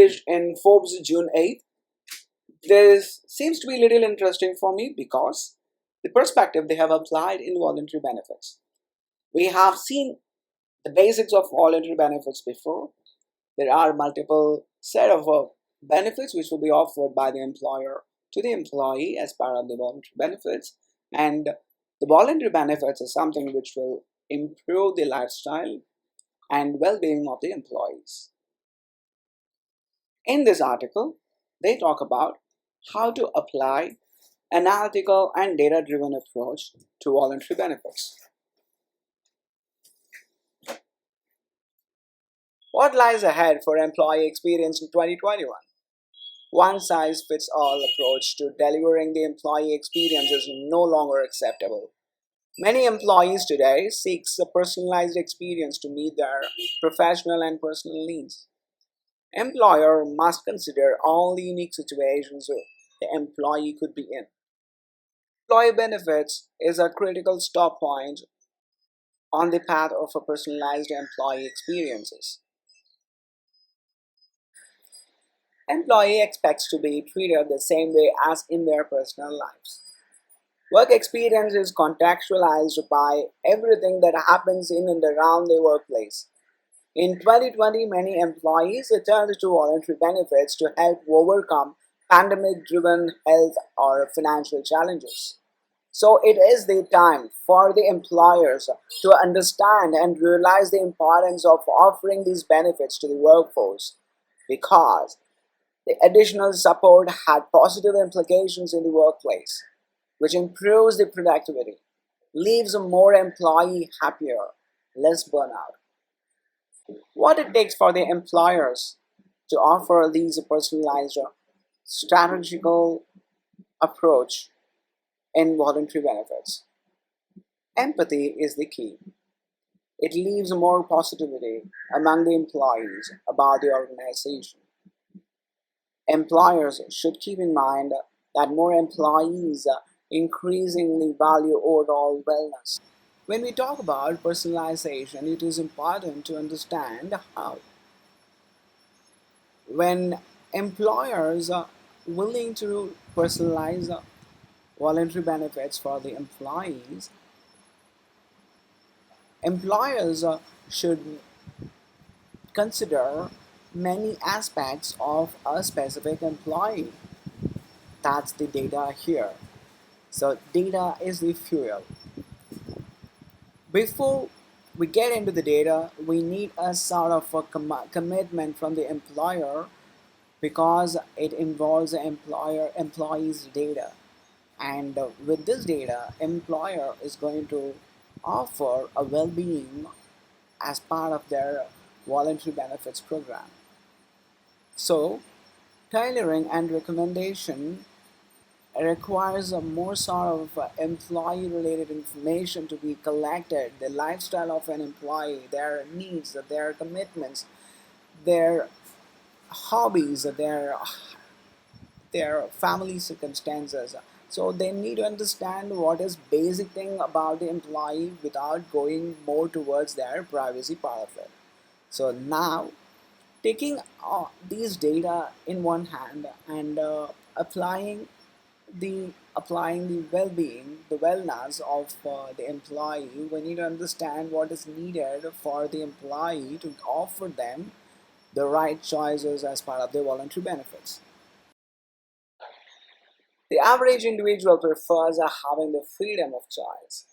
published in Forbes June 8th. This seems to be a little interesting for me because the perspective they have applied in voluntary benefits. We have seen the basics of voluntary benefits before. There are multiple set of benefits which will be offered by the employer to the employee as part of the voluntary benefits, and the voluntary benefits is something which will improve the lifestyle and well-being of the employees. In this article, they talk about how to apply analytical and data-driven approach to voluntary benefits. What lies ahead for employee experience in 2021? One-size-fits-all approach to delivering the employee experience is no longer acceptable. Many employees today seek a personalized experience to meet their professional and personal needs. Employer must consider all the unique situations the employee could be in. Employee benefits is a critical stop point on the path of a personalized employee experiences. Employee expects to be treated the same way as in their personal lives. Work experience is contextualized by everything that happens in and around the workplace. In 2020, many employees turned to voluntary benefits to help overcome pandemic-driven health or financial challenges. So it is the time for the employers to understand and realize the importance of offering these benefits to the workforce, because the additional support had positive implications in the workplace, which improves the productivity, leaves a more employee happier, less burnout. What it takes for the employers to offer these personalized strategical approach in voluntary benefits. Empathy is the key. It leaves more positivity among the employees about the organization. Employers should keep in mind that more employees increasingly value overall wellness. When we talk about personalization, it is important to understand how. When employers are willing to personalize voluntary benefits for the employees, employers should consider many aspects of a specific employee. That's the data here. So data is the fuel. Before we get into the data, we need a sort of a commitment from the employer, because it involves the employee's data. And with this data, employer is going to offer a well-being as part of their voluntary benefits program. So tailoring and recommendation requires a more sort of employee related information to be collected: the lifestyle of an employee, their needs, their commitments, their hobbies, their family circumstances. So they need to understand what is basic thing about the employee without going more towards their privacy part of it. So now, taking these data in one hand and applying the well-being, the wellness of the employee, we need to understand what is needed for the employee to offer them the right choices as part of their voluntary benefits. The average individual prefers having the freedom of choice,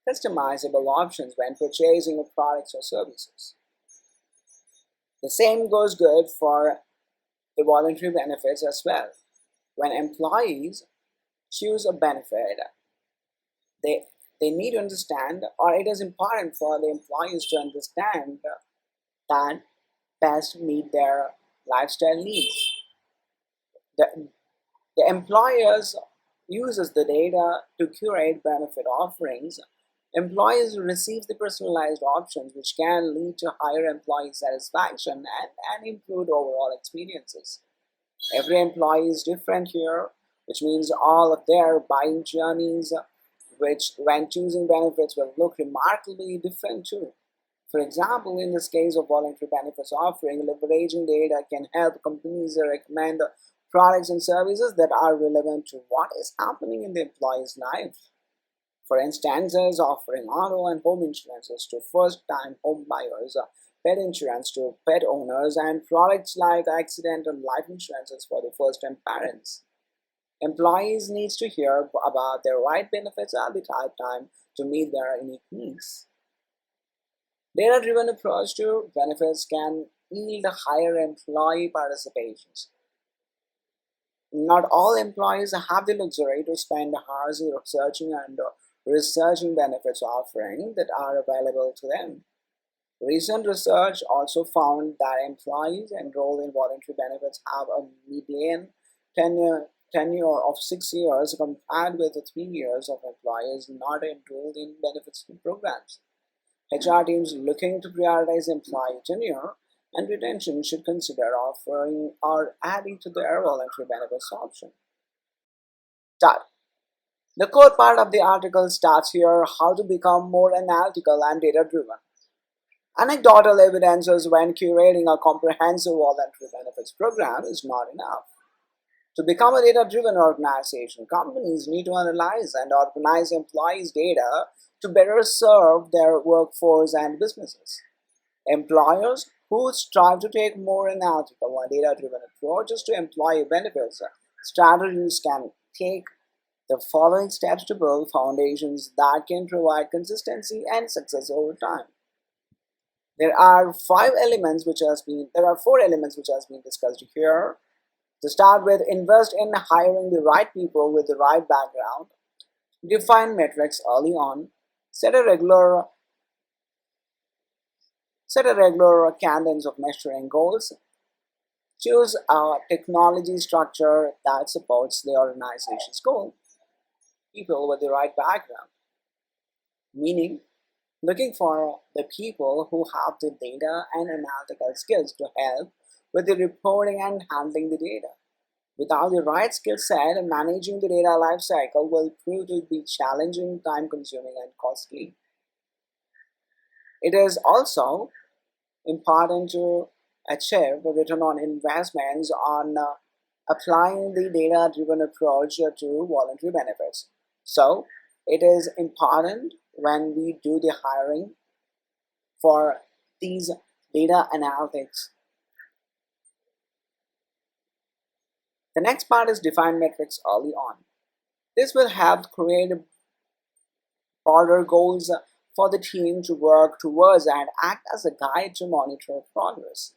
customizable options when purchasing of products or services. The same goes good for the voluntary benefits as well. When employees choose a benefit, they, they need to understand, or it is important for the employees to understand that best meet their lifestyle needs. The, the employers uses the data to curate benefit offerings. Employees receive the personalized options, which can lead to higher employee satisfaction and improved overall experiences. Every employee is different here, which means all of their buying journeys, which when choosing benefits will look remarkably different too. For example, in this case of voluntary benefits offering, leveraging data can help companies recommend products and services that are relevant to what is happening in the employee's life. For instance, is offering auto and home insurances to first-time home buyers, pet insurance to pet owners, and products like accident and life insurances for the first-time parents. Employees need to hear about their right benefits at the right time to meet their unique needs. Data-driven approach to benefits can yield higher employee participations. Not all employees have the luxury to spend hours researching benefits offerings that are available to them. Recent research also found that employees enrolled in voluntary benefits have a median tenure of 6 years compared with the 3 years of employees not enrolled in benefits programs. HR teams looking to prioritize employee tenure and retention should consider offering or adding to their voluntary benefits option. Start. The core part of the article starts here: how to become more analytical and data driven. Anecdotal evidences when curating a comprehensive voluntary benefits program is not enough. To become a data driven organization, companies need to analyze and organize employees' data to better serve their workforce and businesses. Employers who strive to take more analytical and data driven approaches to employee benefits strategies can take the following steps to build foundations that can provide consistency and success over time. There are four elements which has been discussed here. To start with, invest in hiring the right people with the right background. Define metrics early on. Set a regular cadence of measuring goals. Choose a technology structure that supports the organization's goal. People with the right background, meaning looking for the people who have the data and analytical skills to help with the reporting and handling the data. Without the right skill set, managing the data lifecycle will prove to be challenging, time consuming, and costly. It is also important to achieve a return on investments on applying the data driven approach to voluntary benefits. So, it is important when we do the hiring for these data analytics. The next part is define metrics early on. This will help create broader goals for the team to work towards and act as a guide to monitor progress.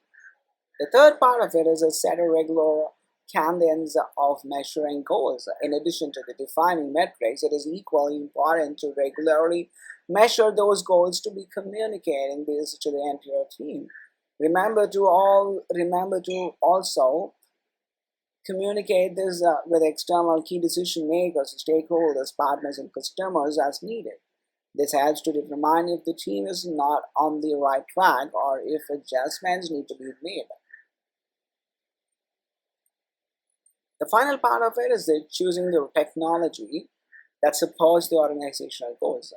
The third part of it is a set a regular cadence of measuring goals. In addition to the defining metrics, it is equally important to regularly measure those goals to be communicating this to the entire team. Remember to also communicate this with external key decision makers, stakeholders, partners, and customers as needed. This helps to determine if the team is not on the right track or if adjustments need to be made. The final part of it is choosing the technology that supports the organizational goals.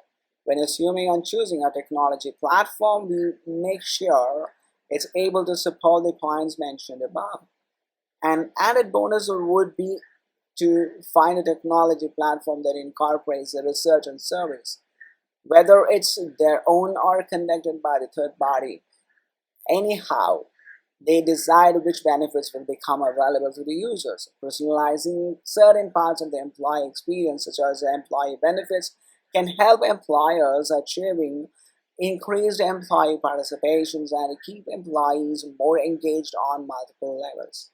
When assuming on choosing a technology platform, we make sure it's able to support the points mentioned above. An added bonus would be to find a technology platform that incorporates the research and service, whether it's their own or conducted by the third party. Anyhow, they decide which benefits will become available to the users. Personalizing certain parts of the employee experience, such as employee benefits, can help employers achieving increased employee participations and keep employees more engaged on multiple levels.